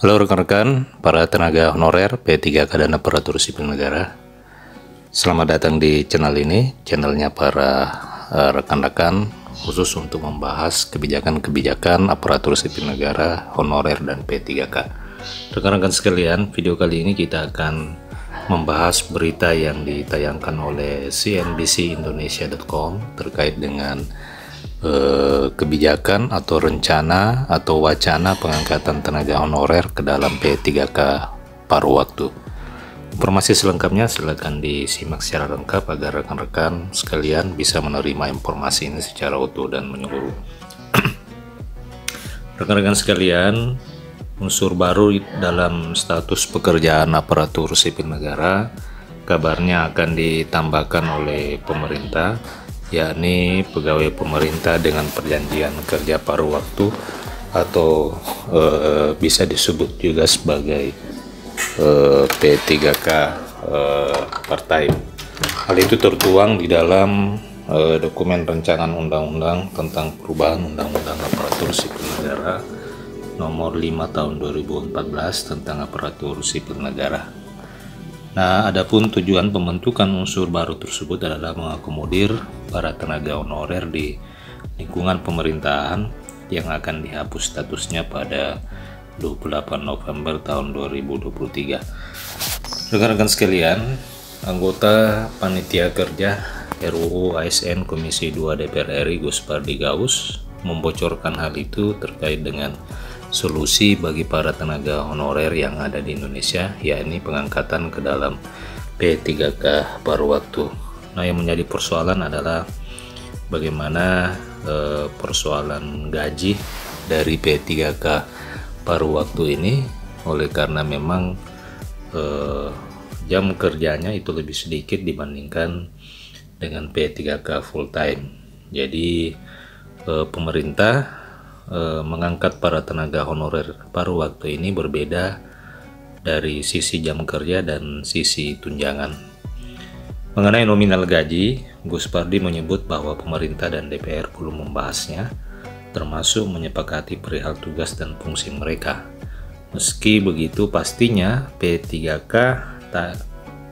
Halo rekan-rekan, para tenaga honorer P3K dan aparatur sipil negara. Selamat datang di channel ini, channelnya para rekan-rekan khusus untuk membahas kebijakan-kebijakan aparatur sipil negara, honorer, dan P3K. Rekan-rekan sekalian, video kali ini kita akan membahas berita yang ditayangkan oleh cnbcindonesia.com terkait dengan kebijakan atau rencana atau wacana pengangkatan tenaga honorer ke dalam P3K paruh waktu. Informasi selengkapnya silakan disimak secara lengkap agar rekan-rekan sekalian bisa menerima informasi ini secara utuh dan menyeluruh. Rekan-rekan sekalian, unsur baru dalam status pekerjaan aparatur sipil negara kabarnya akan ditambahkan oleh pemerintah, yakni pegawai pemerintah dengan perjanjian kerja paruh waktu atau bisa disebut juga sebagai P3K part-time. Hal itu tertuang di dalam dokumen rancangan undang-undang tentang perubahan undang-undang aparatur sipil negara nomor 5 tahun 2014 tentang aparatur sipil negara. Nah, adapun tujuan pembentukan unsur baru tersebut adalah mengakomodir para tenaga honorer di lingkungan pemerintahan yang akan dihapus statusnya pada 28 November tahun 2023. Rekan-rekan sekalian, anggota Panitia Kerja RUU ASN Komisi 2 DPR RI Gus Pardi Gaus membocorkan hal itu terkait dengan solusi bagi para tenaga honorer yang ada di Indonesia, yakni pengangkatan ke dalam P3K paruh waktu. Nah, yang menjadi persoalan adalah bagaimana persoalan gaji dari P3K paruh waktu ini, oleh karena memang jam kerjanya itu lebih sedikit dibandingkan dengan P3K full time. Jadi pemerintah mengangkat para tenaga honorer paruh waktu ini berbeda dari sisi jam kerja dan sisi tunjangan. Mengenai nominal gaji, Gus Pardi menyebut bahwa pemerintah dan DPR belum membahasnya, termasuk menyepakati perihal tugas dan fungsi mereka. Meski begitu, pastinya P3K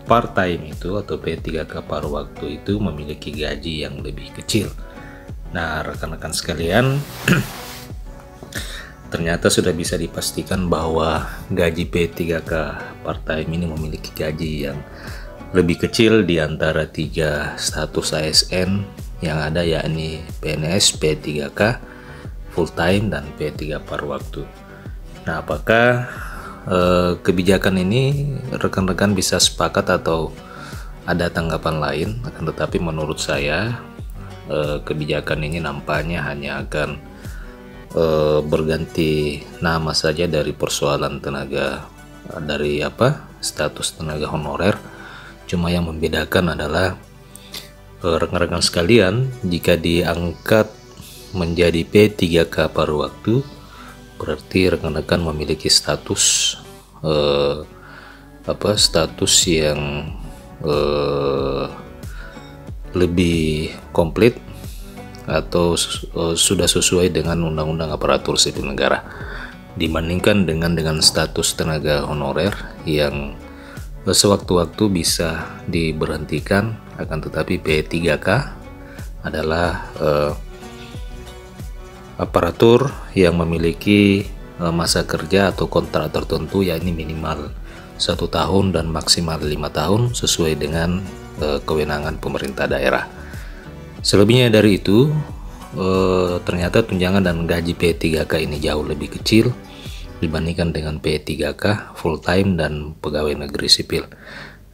part-time itu atau P3K paruh waktu itu memiliki gaji yang lebih kecil. Nah, rekan-rekan sekalian, ternyata sudah bisa dipastikan bahwa gaji P3K part-time ini memiliki gaji yang lebih kecil di antara tiga status ASN yang ada, yakni PNS, P3K full-time, dan P3 paruh waktu. Nah, apakah kebijakan ini rekan-rekan bisa sepakat atau ada tanggapan lain? Akan tetapi menurut saya kebijakan ini nampaknya hanya akan berganti nama saja dari persoalan tenaga status tenaga honorer. Cuma yang membedakan adalah rekan-rekan sekalian, jika diangkat menjadi P3K paruh waktu, berarti rekan-rekan memiliki status status yang lebih komplit atau sudah sesuai dengan undang-undang aparatur sipil negara dibandingkan dengan status tenaga honorer yang sewaktu-waktu bisa diberhentikan. Akan tetapi P3K adalah aparatur yang memiliki masa kerja atau kontrak tertentu, yakni minimal 1 tahun dan maksimal 5 tahun sesuai dengan kewenangan pemerintah daerah. Selebihnya dari itu, ternyata tunjangan dan gaji P3K ini jauh lebih kecil dibandingkan dengan P3K full time dan pegawai negeri sipil.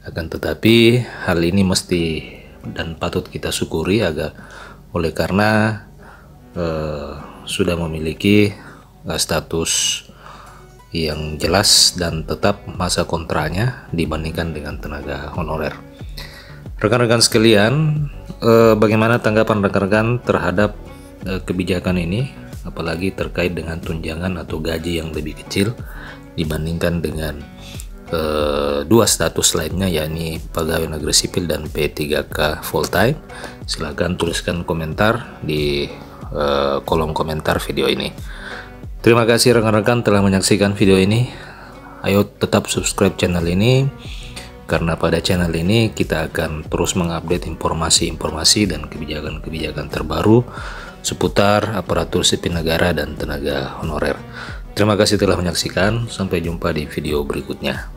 Akan tetapi hal ini mesti dan patut kita syukuri oleh karena sudah memiliki status yang jelas dan tetap masa kontraknya dibandingkan dengan tenaga honorer. Rekan-rekan sekalian, bagaimana tanggapan rekan-rekan terhadap kebijakan ini, apalagi terkait dengan tunjangan atau gaji yang lebih kecil dibandingkan dengan dua status lainnya, yakni pegawai negeri sipil dan P3K full time? Silahkan tuliskan komentar di kolom komentar video ini. Terima kasih rekan-rekan telah menyaksikan video ini. Ayo tetap subscribe channel ini, karena pada channel ini kita akan terus mengupdate informasi-informasi dan kebijakan-kebijakan terbaru seputar aparatur sipil negara dan tenaga honorer. Terima kasih telah menyaksikan, sampai jumpa di video berikutnya.